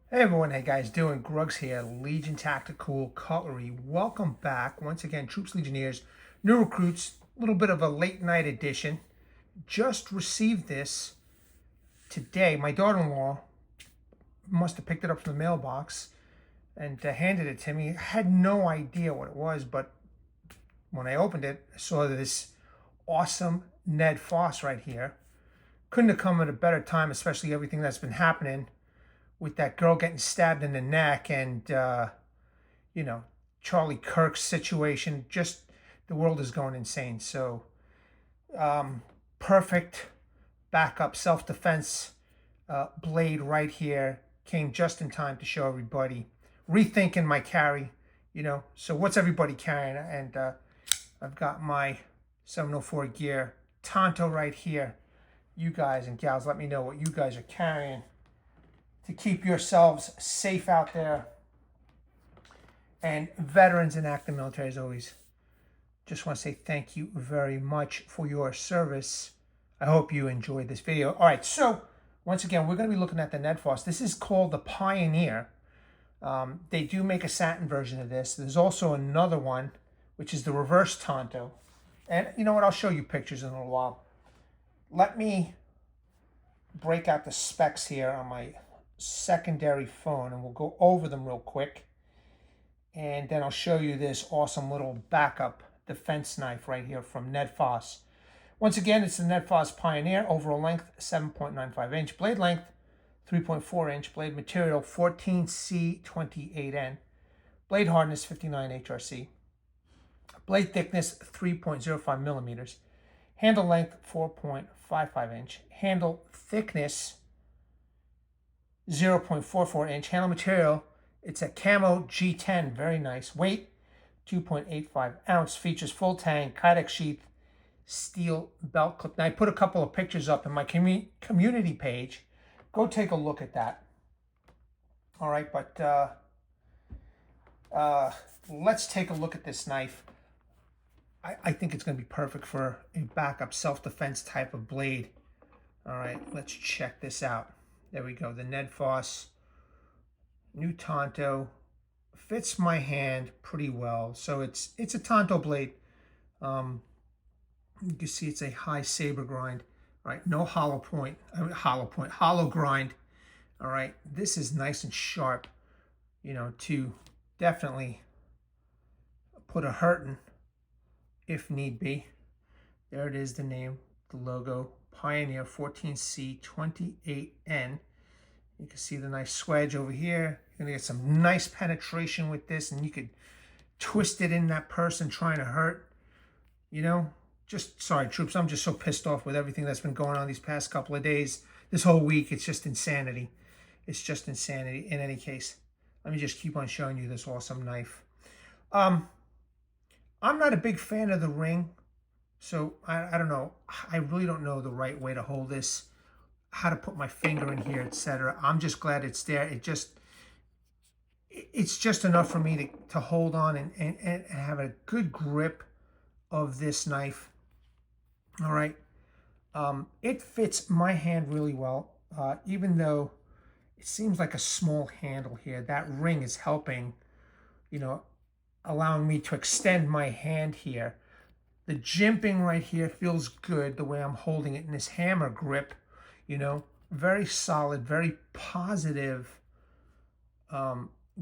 Hey everyone, hey guys, doing Grugs here, Legion Tactical Cutlery. Welcome back once again, Troops Legionnaires, new recruits, a little bit of a late night edition. Just received this today. My daughter-in-law must have picked it up from the mailbox and handed it to me. I had no idea what it was, but when I opened it, I saw this awesome Nedfoss right here. Couldn't have come at a better time, especially everything that's been happening with that girl getting stabbed in the neck and, you know, Charlie Kirk's situation. Just the world is going insane. So, perfect backup self-defense blade right here. Came just in time to show everybody. Rethinking my carry, So what's everybody carrying? And I've got my 704 gear Tanto right here. You guys and gals, let me know what you guys are carrying to keep yourselves safe out there. And veterans and active military, as always, just want to say thank you very much for your service. I hope you enjoyed this video. All right, so once again, we're going to be looking at the Nedfoss. This is called the Pioneer. They do make a satin version of this. There's also another one, which is the reverse Tanto. And you know what? I'll show you pictures in a little while. Let me break out the specs here on my secondary phone and we'll go over them real quick, and then I'll show you this awesome little backup defense knife right here from Nedfoss. Once again, it's the Nedfoss Pioneer. Overall length 7.95 inch, blade length 3.4 inch, blade material 14C28N, blade hardness 59 HRC, blade thickness 3.05 millimeters, handle length 4.55 inch, handle thickness 0.44 inch. Handle material, it's a camo G10, very nice. Weight 2.85 ounce. Features full tang, Kydex sheath, steel belt clip. Now I put a couple of pictures up in my community page. Go take a look at that. All right, but let's take a look at this knife. I think it's going to be perfect for a backup self-defense type of blade. All right, let's check this out. There we go, the Nedfoss new Tanto. Fits my hand pretty well. So it's a Tanto blade. You can see it's a high saber grind. All right, no hollow grind. All right, this is nice and sharp, to definitely put a hurting if need be. There it is, the name, the logo, Pioneer 14C28N. You can see the nice swedge over here. You're gonna get some nice penetration with this, and you could twist it in that person trying to hurt. Just sorry, troops. I'm just so pissed off with everything that's been going on these past couple of days. This whole week, it's just insanity. It's just insanity. In any case, let me just keep on showing you this awesome knife. I'm not a big fan of the ring, so I don't know. I really don't know the right way to hold this, how to put my finger in here, etc. I'm just glad it's there. It's just enough for me to hold on and have a good grip of this knife. All right. It fits my hand really well, even though it seems like a small handle here. That ring is helping, allowing me to extend my hand here. The jimping right here feels good the way I'm holding it in this hammer grip, very solid, very positive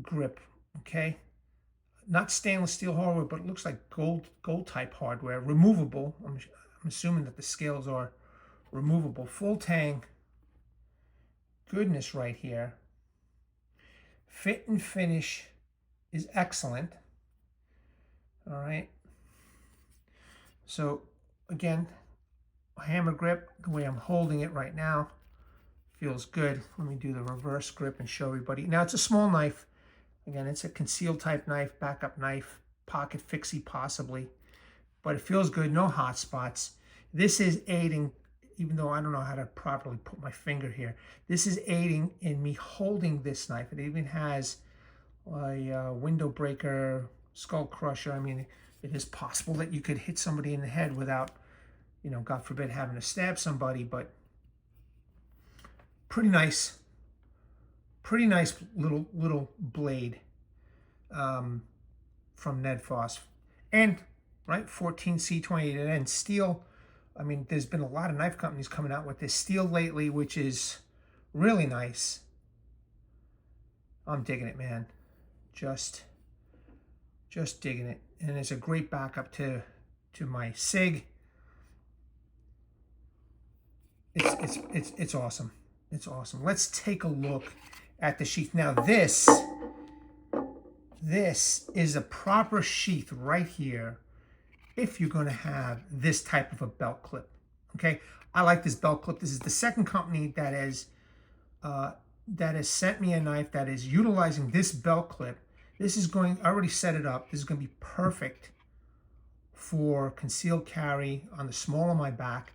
grip, okay? Not stainless steel hardware, but it looks like gold type hardware, removable. I'm assuming that the scales are removable. Full tang, goodness right here. Fit and finish is excellent. All right. So again, hammer grip, the way I'm holding it right now, feels good. Let me do the reverse grip and show everybody. Now it's a small knife. Again, it's a concealed type knife, backup knife, pocket fixie possibly, but it feels good, no hot spots. This is aiding, even though I don't know how to properly put my finger here, this is aiding in me holding this knife. It even has a window breaker, skull crusher. I mean, it is possible that you could hit somebody in the head without, God forbid, having to stab somebody, but pretty nice. Pretty nice little blade from Nedfoss. And, right, 14C28, and steel. I mean, there's been a lot of knife companies coming out with this steel lately, which is really nice. I'm digging it, man. Just digging it. And it's a great backup to my SIG. It's awesome. It's awesome. Let's take a look at the sheath. Now this is a proper sheath right here if you're going to have this type of a belt clip. Okay, I like this belt clip. This is the second company that has sent me a knife that is utilizing this belt clip. This is going, I already set it up. This is going to be perfect for concealed carry on the small of my back.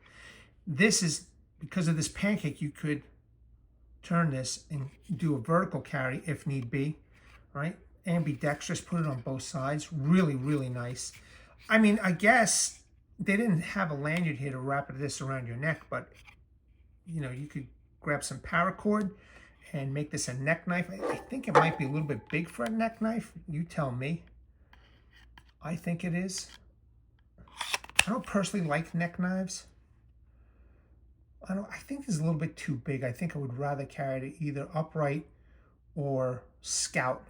This is, because of this pancake, you could turn this and do a vertical carry if need be, right? Ambidextrous, put it on both sides. Really, really nice. I mean, I guess they didn't have a lanyard here to wrap this around your neck, but you know, you could grab some paracord and make this a neck knife. I think it might be a little bit big for a neck knife. You tell me. I think it is. I don't personally like neck knives. I think this is a little bit too big. I think I would rather carry it either upright or scout.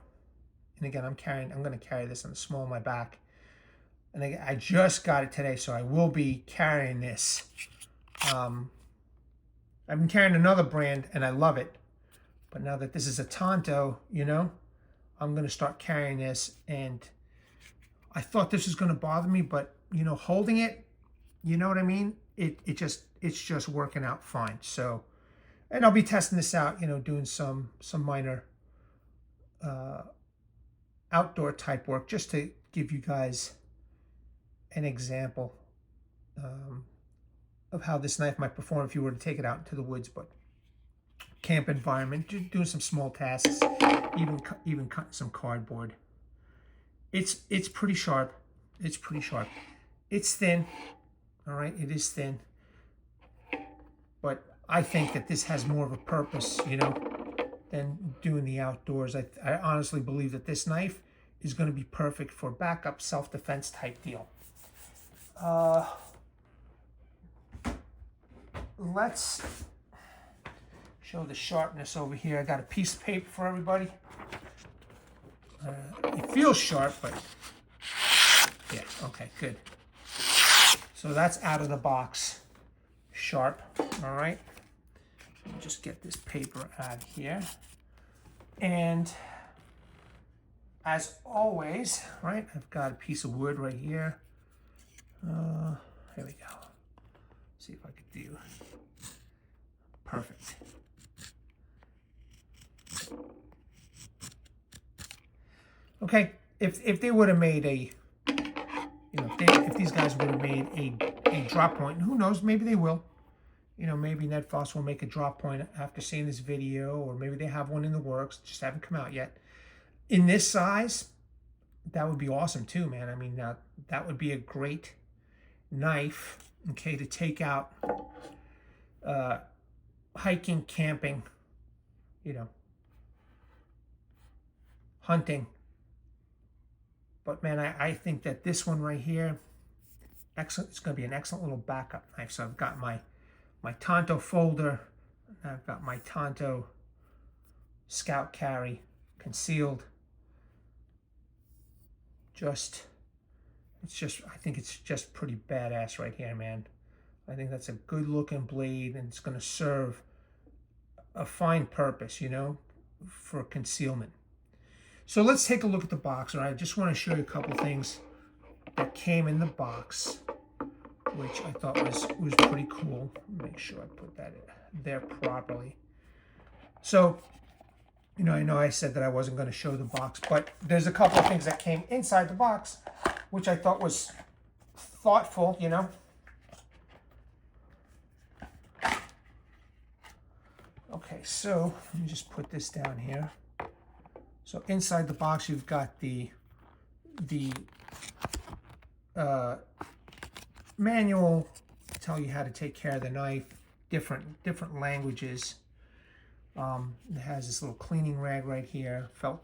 And again, I'm going to carry this on the small of my back. And again, I just got it today, so I will be carrying this. I've been carrying another brand, and I love it. But now that this is a Tanto, you know, I'm going to start carrying this. And I thought this was going to bother me, but, you know, holding it, you know what I mean? It's just working out fine. So, and I'll be testing this out, you know, doing some minor outdoor type work just to give you guys an example of how this knife might perform if you were to take it out into the woods, but camp environment, doing some small tasks, even cutting some cardboard. It's pretty sharp. It's pretty sharp. It's thin. All right, it is thin. But I think that this has more of a purpose, you know, than doing the outdoors. I honestly believe that this knife is going to be perfect for backup self-defense type deal. Let's show the sharpness over here. I got a piece of paper for everybody. It feels sharp, but yeah, okay, good. So that's out of the box sharp, all right? Let me just get this paper out of here. And as always, right, I've got a piece of wood right here. Here we go. See if I could do perfect. Okay, if they would have made a, you know, if these guys would have made a drop point, who knows, maybe they will. You know, maybe Nedfoss will make a drop point after seeing this video, or maybe they have one in the works, just haven't come out yet. In this size, that would be awesome too, man. I mean, that would be a great knife, okay, to take out hiking, camping, you know, hunting. But man, I think that this one right here, excellent. It's going to be an excellent little backup knife. So I've got my Tanto folder. I've got my Tanto scout carry concealed. I think it's just pretty badass right here, man. I think that's a good looking blade, and it's going to serve a fine purpose, you know, for concealment. So let's take a look at the box. All right, I just want to show you a couple things that came in the box, which I thought was pretty cool. Make sure I put that in there properly. So, you know, I know I said that I wasn't going to show the box, but there's a couple of things that came inside the box, which I thought was thoughtful, you know. Okay, so let me just put this down here. So inside the box, you've got the manual to tell you how to take care of the knife, different languages. It has this little cleaning rag right here, felt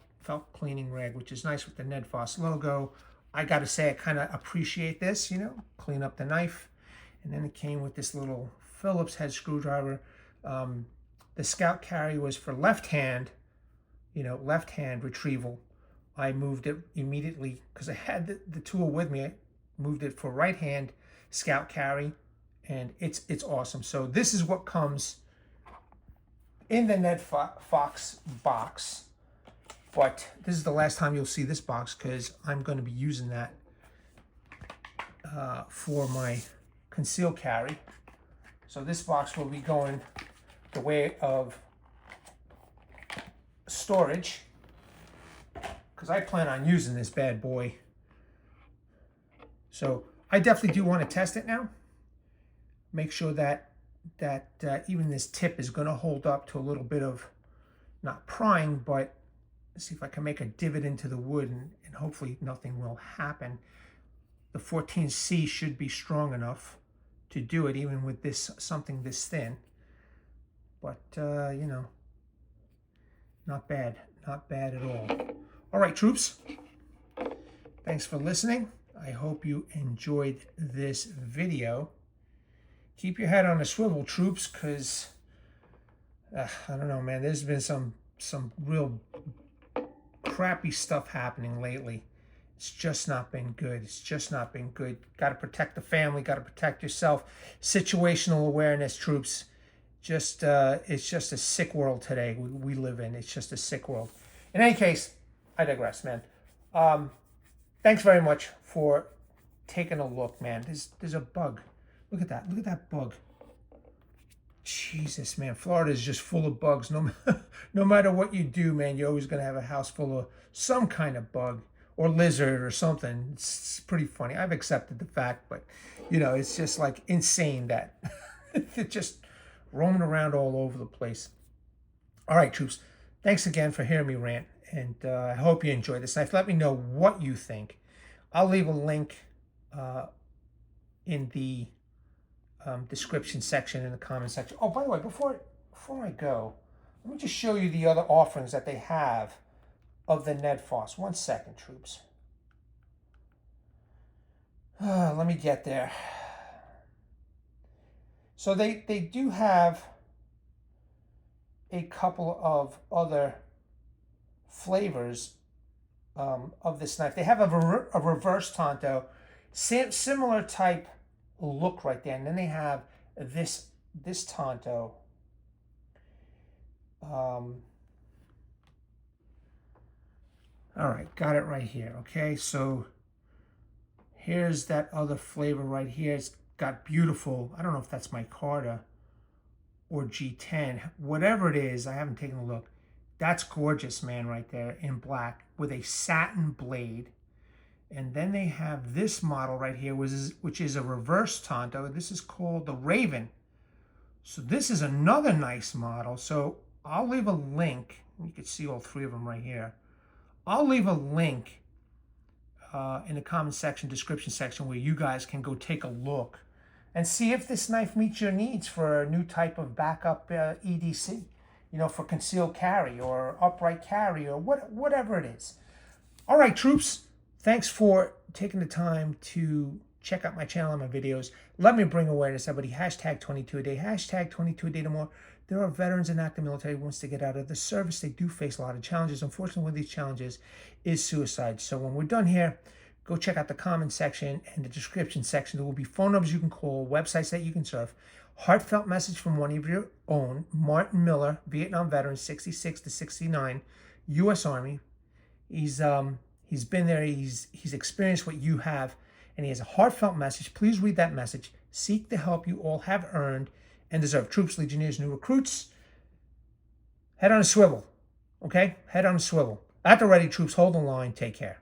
cleaning rag, which is nice with the Nedfoss logo. I got to say, I kind of appreciate this, you know, clean up the knife. And then it came with this little Phillips head screwdriver. The Scout Carry was for left hand, you know, left hand retrieval. I moved it immediately because I had the tool with me. I moved it for right hand Scout Carry, and it's awesome. So this is what comes in the Nedfoss box. But this is the last time you'll see this box because I'm going to be using that for my concealed carry. So this box will be going the way of storage because I plan on using this bad boy. So I definitely do want to test it now. Make sure that even this tip is going to hold up to a little bit of, not prying, but see if I can make a divot into the wood and hopefully nothing will happen. The 14C should be strong enough to do it even with this something this thin. But, you know, not bad at all. All right, troops, thanks for listening. I hope you enjoyed this video. Keep your head on a swivel, troops, because, I don't know, man, there's been some real crappy stuff happening lately. It's just not been good. It's just not been good. Got to protect the family. Got to protect yourself. Situational awareness, troops. Just it's just a sick world today we live in. It's just a sick world. In any case, I digress, man. Thanks very much for taking a look, man. There's a bug. Look at that. Look at that bug. Jesus, man, Florida is just full of bugs. No matter what you do, man, you're always going to have a house full of some kind of bug or lizard or something. It's pretty funny. I've accepted the fact, but, you know, it's just like insane that they're just roaming around all over the place. All right, troops, thanks again for hearing me rant, and I hope you enjoyed this knife. Let me know what you think. I'll leave a link in the description section, in the comment section. Oh, by the way, before I go, let me just show you the other offerings that they have of the Nedfoss. 1 second, troops. Let me get there. So they do have a couple of other flavors of this knife. They have a reverse Tanto, similar type look right there, and then they have this Tanto. All right, got it right here. Okay, so here's that other flavor right here. It's got beautiful, I don't know if that's micarta or G10, whatever it is. I haven't taken a look. That's gorgeous, man, right there in black with a satin blade. And then they have this model right here, which is a reverse Tanto. This is called the Raven. So this is another nice model. So I'll leave a link. You can see all three of them right here. I'll leave a link in the comment section, description section, where you guys can go take a look and see if this knife meets your needs for a new type of backup EDC. You know, for concealed carry or upright carry or whatever it is. All right, troops. Thanks for taking the time to check out my channel and my videos. Let me bring awareness, everybody. Hashtag 22 a day. Hashtag 22 a day to more. There are veterans in active military who wants to get out of the service. They do face a lot of challenges. Unfortunately, one of these challenges is suicide. So when we're done here, go check out the comment section and the description section. There will be phone numbers you can call, websites that you can surf. Heartfelt message from one of your own, Martin Miller, Vietnam veteran, 66 to 69, U.S. Army. He's been there. He's experienced what you have, and he has a heartfelt message. Please read that message. Seek the help you all have earned and deserve. Troops, Legionnaires, new recruits, head on a swivel, okay? Head on a swivel. At the ready, troops. Hold the line. Take care.